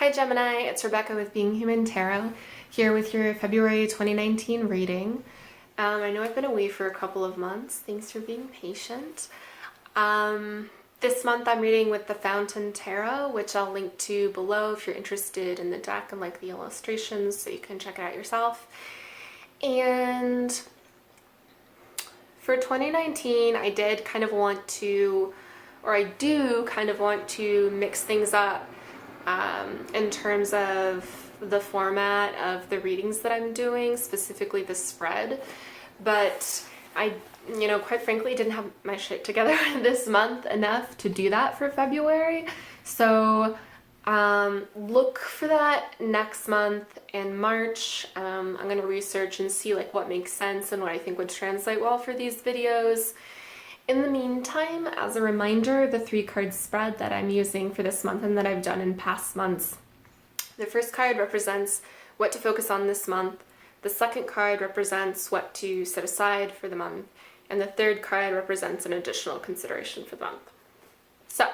Hi Gemini, it's Rebecca with Being Human Tarot, here with your February 2019 reading. I know I've been away for a couple of months. Thanks for being patient. This month I'm reading with the Fountain Tarot, which I'll link to below if you're interested in the deck and like the illustrations, so you can check it out yourself. And for 2019, I do kind of want to mix things up in terms of the format of the readings that I'm doing, specifically the spread. But I, quite frankly, didn't have my shit together this month enough to do that for February. So look for that next month in March. I'm going to research and see like what makes sense and what I think would translate well for these videos. In the meantime, as a reminder, the 3-card spread that I'm using for this month and that I've done in past months. The first card represents what to focus on this month. The second card represents what to set aside for the month. And the third card represents an additional consideration for the month. So,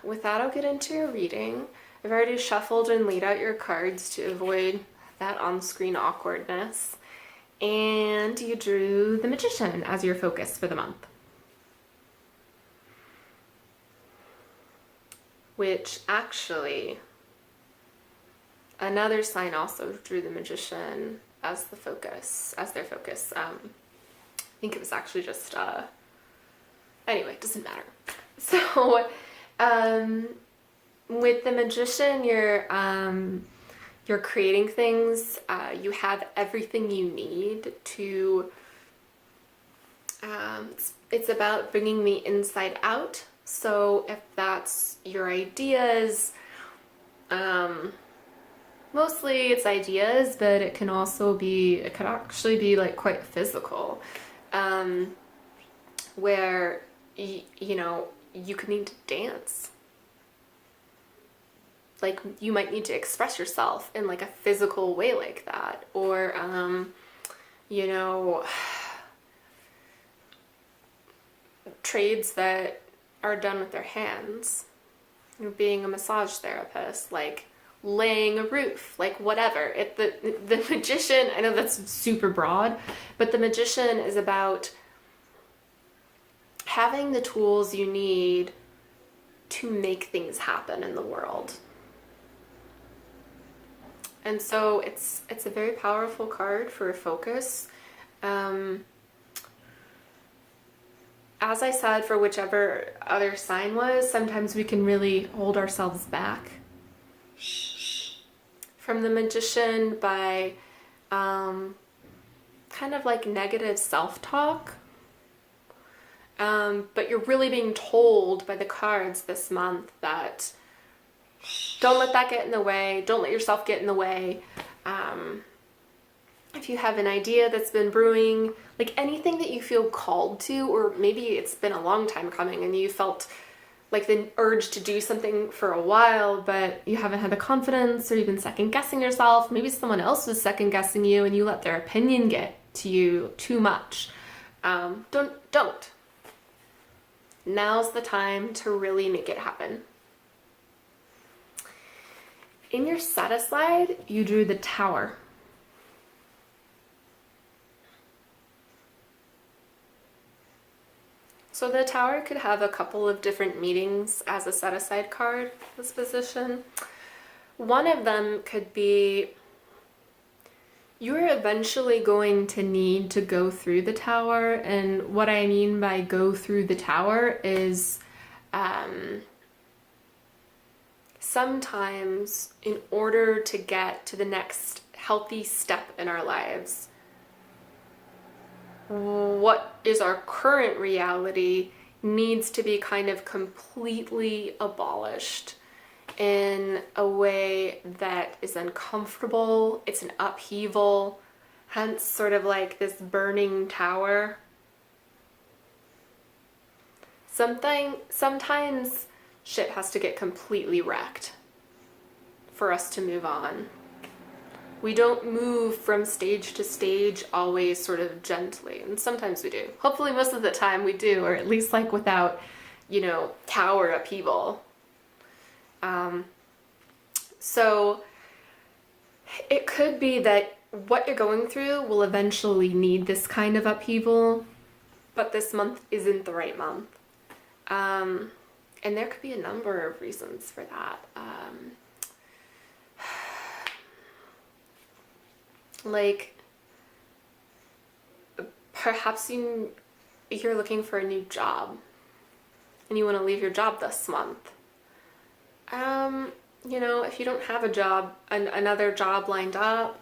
with that, I'll get into your reading. I've already shuffled and laid out your cards to avoid that on-screen awkwardness. And you drew the Magician as your focus for the month, which actually another sign also drew the Magician as the focus, as their focus. I think it was actually just anyway, it doesn't matter. So with the Magician, you're creating things. You have everything you need to, it's about bringing the inside out. So if that's your ideas, mostly it's ideas, but it can also be, it could actually be like quite physical, where, you could need to dance. Like you might need to express yourself in like a physical way like that, or trades that are done with their hands, being a massage therapist, like laying a roof, like whatever. The Magician, I know that's super broad, but the Magician is about having the tools you need to make things happen in the world. And so it's a very powerful card for a focus. As I said, for whichever other sign was, sometimes we can really hold ourselves back from the Magician by kind of like negative self-talk. But you're really being told by the cards this month that don't let that get in the way. Don't let yourself get in the way. If you have an idea that's been brewing, like anything that you feel called to, or maybe it's been a long time coming and you felt like the urge to do something for a while, but you haven't had the confidence, or you've been second guessing yourself. Maybe someone else was second guessing you and you let their opinion get to you too much. Don't. Now's the time to really make it happen. In your set aside, you drew the Tower. So the Tower could have a couple of different meanings as a set aside card, this position. One of them could be you're eventually going to need to go through the Tower, and what I mean by go through the Tower is sometimes in order to get to the next healthy step in our lives, what is our current reality needs to be kind of completely abolished in a way that is uncomfortable. It's an upheaval, hence sort of like this burning tower. Sometimes shit has to get completely wrecked for us to move on. We don't move from stage to stage always sort of gently, and sometimes we do. Hopefully most of the time we do, or at least like without, tower upheaval. So it could be that what you're going through will eventually need this kind of upheaval, but this month isn't the right month. And there could be a number of reasons for that. Like, perhaps you're looking for a new job and you want to leave your job this month. You know, if you don't have a job, another job lined up,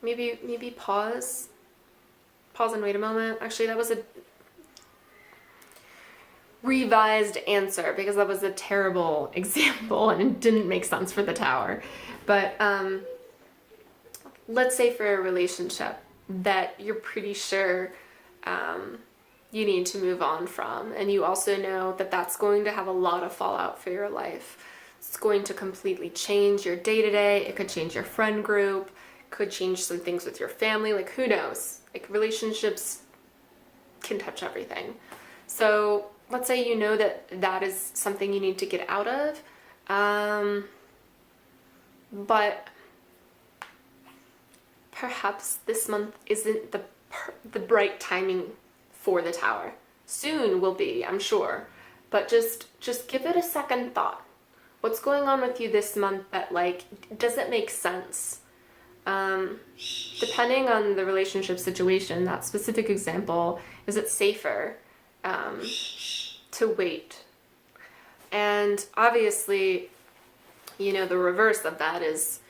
maybe pause and wait a moment. Actually, that was a revised answer because that was a terrible example and it didn't make sense for the tower. But let's say for a relationship that you're pretty sure you need to move on from, and you also know that that's going to have a lot of fallout for your life. It's going to completely change your day-to-day. It could change your friend group, could change some things with your family, like who knows? Like relationships can touch everything. So let's say you know that that is something you need to get out of, but perhaps this month isn't the bright timing for the tower. Soon will be, I'm sure, but just give it a second thought. What's going on with you this month that, like, does it make sense? Depending on the relationship situation, that specific example, is it safer to wait? And obviously, you know, the reverse of that is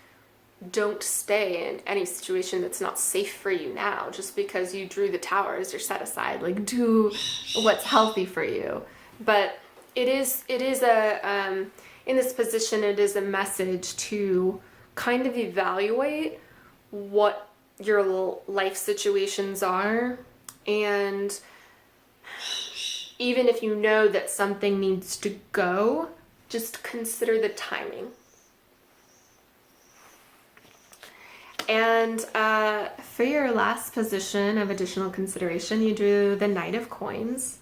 don't stay in any situation that's not safe for you now. Just because you drew the tower as your set aside, like, do what's healthy for you. But it is a in this position, it is a message to kind of evaluate what your life situations are, and even if you know that something needs to go, just consider the timing. And for your last position of additional consideration, you drew the Knight of Coins.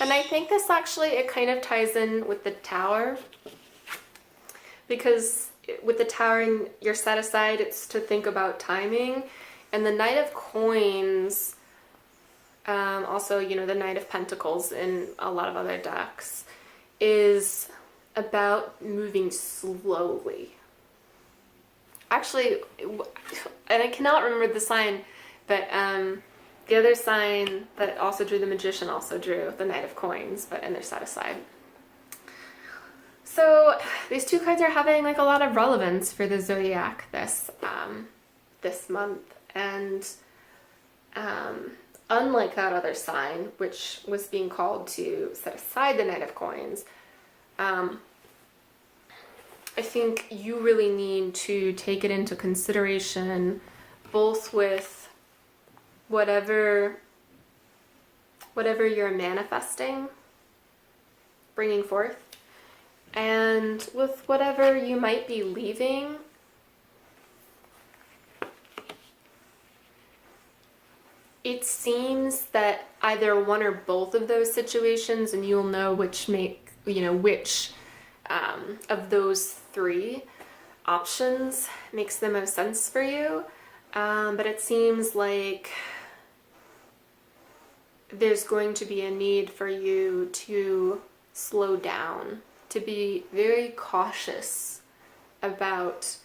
And I think this actually, it kind of ties in with the Tower, because with the Tower and your set aside, it's to think about timing. And the Knight of Coins, also, you know, the Knight of Pentacles in a lot of other decks, is about moving slowly. Actually, and I cannot remember the sign, but the other sign that also drew the Magician also drew the Knight of Coins, but in their set aside. So these two cards are having like a lot of relevance for the zodiac this month, and unlike that other sign, which was being called to set aside the Knight of Coins, I think you really need to take it into consideration, both with whatever you're manifesting, bringing forth, and with whatever you might be leaving. It seems that either one or both of those situations, and you'll know which of those three options makes the most sense for you. But it seems like there's going to be a need for you to slow down, to be very cautious about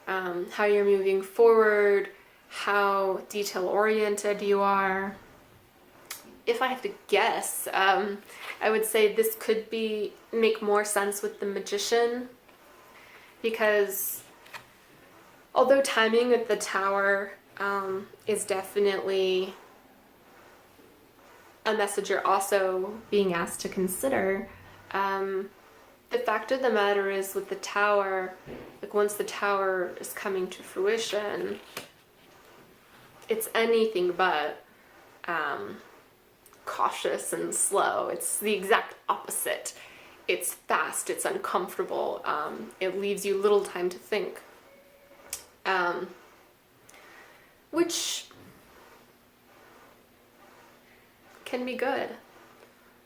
how you're moving forward, how detail-oriented you are. If I have to guess, I would say this could make more sense with the Magician, because although timing at the Tower is definitely a message you're also being asked to consider, the fact of the matter is with the Tower, like once the Tower is coming to fruition, it's anything but cautious and slow. It's the exact opposite. It's fast, it's uncomfortable, it leaves you little time to think, which can be good.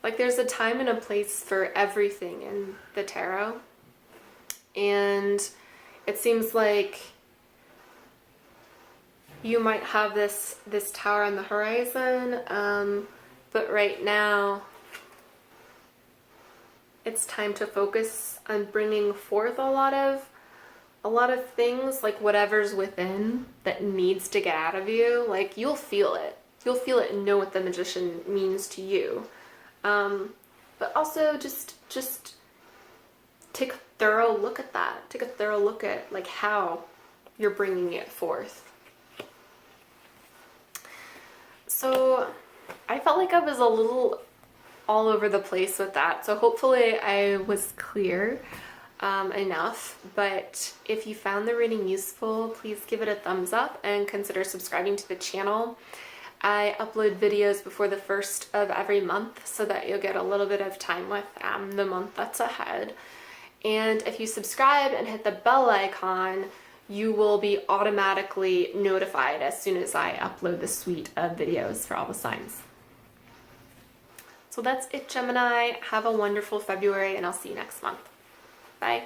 Like there's a time and a place for everything in the tarot. And it seems like you might have this tower on the horizon, but right now it's time to focus on bringing forth a lot of things, like whatever's within that needs to get out of you. Like you'll feel it and know what the Magician means to you. But also just take a thorough look at that. Take a thorough look at like how you're bringing it forth. So I felt like I was a little all over the place with that. So hopefully I was clear enough. But if you found the reading useful, please give it a thumbs up and consider subscribing to the channel. I upload videos before the first of every month so that you'll get a little bit of time with the month that's ahead. And if you subscribe and hit the bell icon, you will be automatically notified as soon as I upload the suite of videos for all the signs. So that's it, Gemini. Have a wonderful February, and I'll see you next month. Bye.